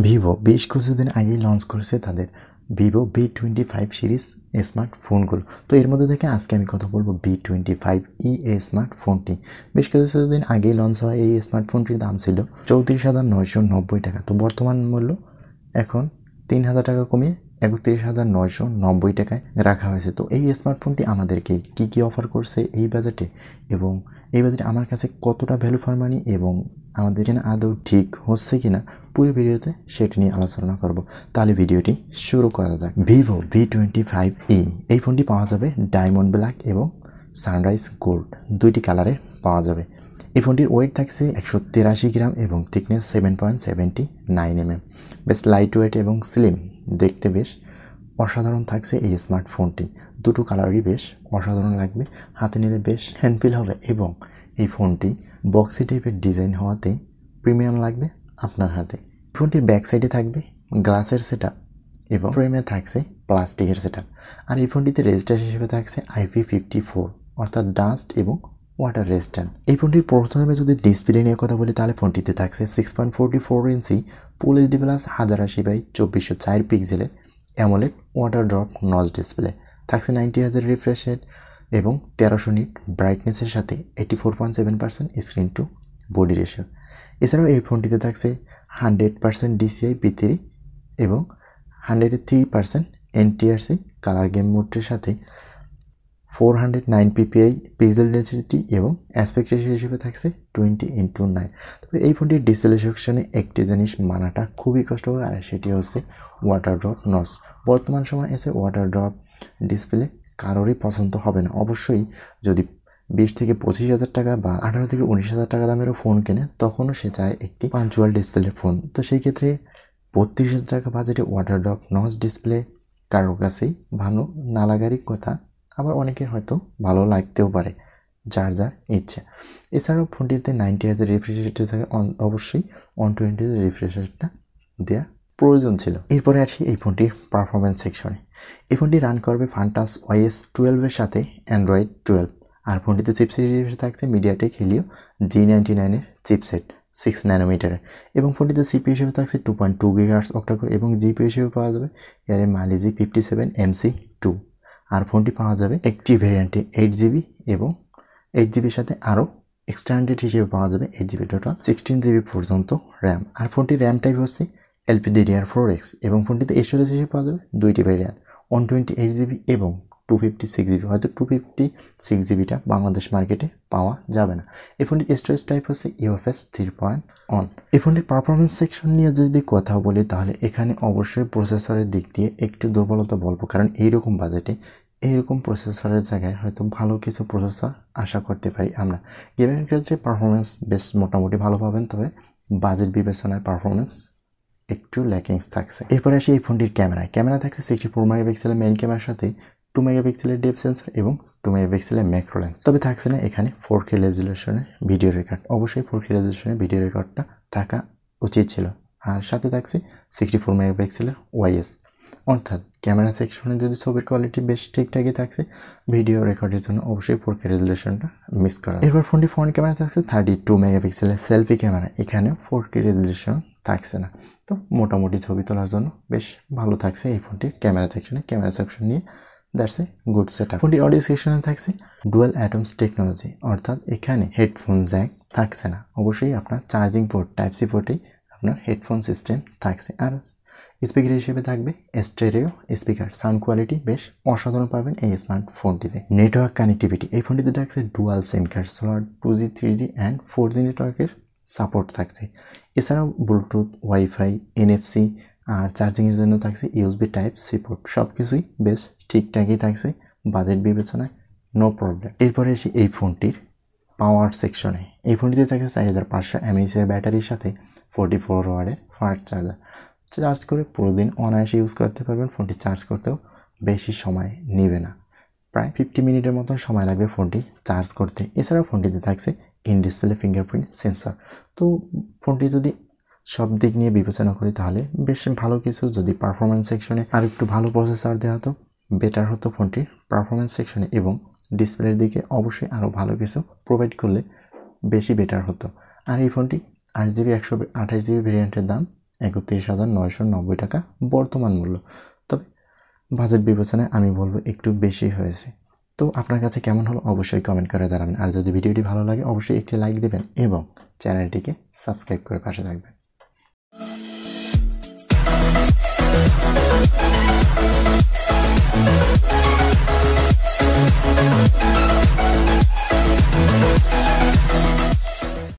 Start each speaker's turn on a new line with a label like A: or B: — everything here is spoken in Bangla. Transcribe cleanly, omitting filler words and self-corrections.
A: ভিভো বেশ কিছুদিন আগেই লঞ্চ করেছে তাদের ভিভো V25 সিরিজ স্মার্টফোনগুলো। তো এর মধ্যে থেকে আজকে আমি কথা বলবো V25e স্মার্টফোনটি। বেশ কিছুদিন আগেই লঞ্চ হওয়া এই স্মার্টফোনটির দাম ছিল 34,990 টাকা। তো বর্তমান মূল্য এখন 3,000 টাকা কমিয়ে 31,990 টাকায় রাখা হয়েছে। তো এই স্মার্টফোনটি আমাদেরকে কি কি অফার করছে এই বাজেটে, এবং এই বাজেটে আমার কাছে কতটা ভ্যালু ফর মানি এবং আমাদের এখানে আদৌ ঠিক হচ্ছে কিনা পুরো ভিডিওতে সেটি নিয়ে আলোচনা করব। তাহলে ভিডিওটি শুরু করা যাক। ভিভো V25e এই ফোনটি পাওয়া যাবে ডায়মন্ড ব্ল্যাক এবং সানরাইজ গোল্ড দুইটি কালারে পাওয়া যাবে। এই ফোনটির ওয়েট থাকছে 183 গ্রাম এবং থিকনেস 7.79 mm। বেশ লাইট ওয়েট এবং স্লিম, দেখতে বেশ অসাধারণ থাকছে এই স্মার্টফোনটি। দুটো কালারই বেশ অসাধারণ লাগবে, হাতে নিলে বেশ হ্যান্ডফিল হবে এবং এই ফোনটি বক্সি টাইপের ডিজাইন হওয়াতে প্রিমিয়াম লাগবে আপনার হাতে। ফোনটির ব্যাক সাইডে থাকবে গ্লাসের সেটআপ এবং ফ্রেমে থাকছে প্লাস্টিকের সেটআপ। আর এই ফোনটিতে রেজিস্টার হিসেবে থাকছে IP54, অর্থাৎ ডাস্ট এবং ওয়াটার রেজিস্ট্যান্ট। এই ফোনটির প্রথমে যদি ডিসপ্লে নিয়ে কথা বলি তাহলে ফোনটিতে থাকছে 6.44 ইঞ্চি ফুল এইচডি প্লাস 1080x2404 পিক্সেলের AMOLED water drop notch display. থাকছে 90 হার্জ রিফ্রেশ রেট এবং 1300 নিট ব্রাইটনেসের সাথে 84.7% স্ক্রিন টু বডি রেশিও। এছাড়াও এই ফোনটিতে থাকছে 100% DCI B3 এবং 103% NTRC কালার গেম মোডের সাথে 409 ppi পিক্সেল ডেন্সিটি এবং অ্যাসপেক্ট রেশিও হিসেবে থাকছে 20:9। তবে এই ফোনটির ডিসপ্লে সেকশনে একটি জিনিস মানাটা খুবই কষ্টকর, আর সেটি হচ্ছে ওয়াটার ড্রপ নচ। বর্তমান সময় এসে ওয়াটার ড্রপ ডিসপ্লে কারোরই পছন্দ হবে না। অবশ্যই যদি 20 থেকে 25,000 টাকা বা 18 থেকে 19,000 টাকা দামেরও ফোন কেনে তখনও সে চায় একটি পাঞ্চুয়াল ডিসপ্লের ফোন। তো সেই ক্ষেত্রে 32,000 টাকা বাজেটে ওয়াটার ড্রপ নচ ডিসপ্লে কারোর কাছেই ভালো না লাগারই কথা, আবার অনেকের হয়তো ভালো লাগতেও পারে, যার যার ইচ্ছা। এছাড়াও ফোনটিতে 90 হার্জ রিফ্রেশ রেট থাকে, অবশ্যই 120 রিফ্রেশ রেটটা দেওয়া প্রয়োজন ছিল। এরপরে আসি এই ফোনটির পারফরমেন্স সেকশনে। এই ফোনটি রান করবে ফান্টাস OS 12 এর সাথে অ্যান্ড্রয়েড 12। আর ফোনটিতে চিপসেট হিসেবে থাকছে মিডিয়াটেক হিলিও G99 এর চিপসেট 6 ন্যানোমিটারের, এবং ফোনটিতে CPU হিসেবে থাকছে 2.2 GHz অক্টাকোর এবং GPU হিসেবে পাওয়া যাবে এর মালিজি 57MC2। আর ফোনটি পাওয়া যাবে একটি ভেরিয়েন্টে 8GB এবং 8GBর সাথে আরও এক্সটেন্ডেড হিসেবে পাওয়া যাবে 8GB, টোটাল 16GB পর্যন্ত র্যাম। আর ফোনটির র্যাম টাইপ হচ্ছে LPDDR4X এবং ফোনটিতে স্টোরেজ হিসেবে পাওয়া যাবে দুইটি ভেরিয়েন্ট, 128GB এবং 256GB। হয়তো 256GBটা বাংলাদেশ মার্কেটে পাওয়া যাবে না। এই ফোনটির স্টোরেজ টাইপ হচ্ছে UFS 3.1। এই ফোনটির পারফরমেন্স সেকশন নিয়ে যদি কথা বলি তাহলে এখানে অবশ্যই প্রসেসরের দিক দিয়ে একটু দুর্বলতা বলবো, কারণ এইরকম বাজেটে এইরকম প্রসেসরের জায়গায় হয়তো ভালো কিছু প্রসেসর আশা করতে পারি আমরা। গেমিংয়ের ক্ষেত্রে পারফরমেন্স বেশ মোটামুটি ভালো পাবেন, তবে বাজেট বিবেচনায় পারফরমেন্স একটু ল্যাকিংস থাকছে। এরপরে আসি এই ফোনটির ক্যামেরা থাকছে 64 মেগাপিক্সেলের মেইন ক্যামেরার সাথে 2 মেগাপিক্সেলের ডেপথ সেন্সর এবং 2 মেগাপিক্সেলের ম্যাক্রো লেন্স। তবে থাকছে না এখানে 4K রেজলিউশনের ভিডিও রেকর্ড। অবশ্যই 4K রেজলিউশনের ভিডিও রেকর্ডটা থাকা উচিত ছিল। আর সাথে থাকছে 64 মেগাপিক্সেলের OIS, অর্থাৎ ক্যামেরা সেকশনে যদি ছবির কোয়ালিটি বেশ ঠিকঠাকই থাকছে, ভিডিও রেকর্ডের জন্য অবশ্যই 4K রেজলিউশনটা মিস করা। এরপর ফোনটি ফ্রন্ট ক্যামেরা থাকছে 32 মেগাপিক্সেলের সেলফি ক্যামেরা, এখানে 4K রেজলিউশন থাকছে না। তো মোটামুটি ছবি তোলার জন্য বেশ ভালো থাকছে এই ফোনটির ক্যামেরা সেকশন নিয়ে দ্যাটস এ গুড সেটআপ। ফোনটির অডিও সেকশনে থাকছে ডুয়াল অ্যাটমস টেকনোলজি, অর্থাৎ এখানে হেডফোন জ্যাক থাকছে না। অবশ্যই আপনার চার্জিং পোর্ট Type-C পোর্টেই আপনার হেডফোন সিস্টেম থাকছে। আর স্পিকার হিসেবে থাকবে স্টেরিও স্পিকার। সাউন্ড কোয়ালিটি বেশ অসাধারণ পাবেন এই স্মার্টফোনটিতে। নেটওয়ার্ক কানেক্টিভিটি এই ফোনটিতে থাকছে dual SIM card slot, 2G 3G and 4G নেটওয়ার্কের সাপোর্ট থাকছে। এছাড়াও ব্লুটুথ, ওয়াইফাই, NFC আর চার্জিংয়ের জন্য থাকছে USB Type-C পোর্ট। সব কিছুই বেশ ঠিকঠাকই থাকছে বাজেট বিবেচনায়, নো প্রবলেম। এরপরে এসে এই ফোনটির পাওয়ার সেকশনে। এই ফোনটিতে থাকছে 4500 mAh এর ব্যাটারির সাথে 44 ওয়াটের ফাস্ট চার্জার। চার্জ করে পুরো দিন অনায়াসে ইউজ করতে পারবেন। ফোনটি চার্জ করতেও বেশি সময় নেবে না, প্রায় 50 মিনিটের মতন সময় লাগবে ফোনটি চার্জ করতে। এছাড়াও ফোনটিতে থাকছে ইন ডিসপ্লে ফিঙ্গারপ্রিন্ট সেন্সর। তো ফোনটি যদি সব দিক নিয়ে বিবেচনা করি তাহলে বেশ ভালো কিছু। যদি পারফরমেন্স সেকশনে আর একটু ভালো প্রসেসর দেওয়া হতো বেটার হতো ফোনটির পারফরমেন্স সেকশনে, এবং ডিসপ্লের দিকে অবশ্যই আরও ভালো কিছু প্রোভাইড করলে বেশি বেটার হতো। আর এই ফোনটি 8GB 128GB ভেরিয়েন্টের দাম 31,990 টাকা বর্তমান মূল্য। তবে বাজেট বিবেচনায় আমি বলবো একটু বেশি হয়েছে। তো আপনার কাছে কেমন হলো অবশ্যই কমেন্ট করে জানাবেন। আর যদি ভিডিওটি ভালো লাগে অবশ্যই একটি লাইক দেবেন এবং চ্যানেলটিকে সাবস্ক্রাইব করে পাশে থাকবেন।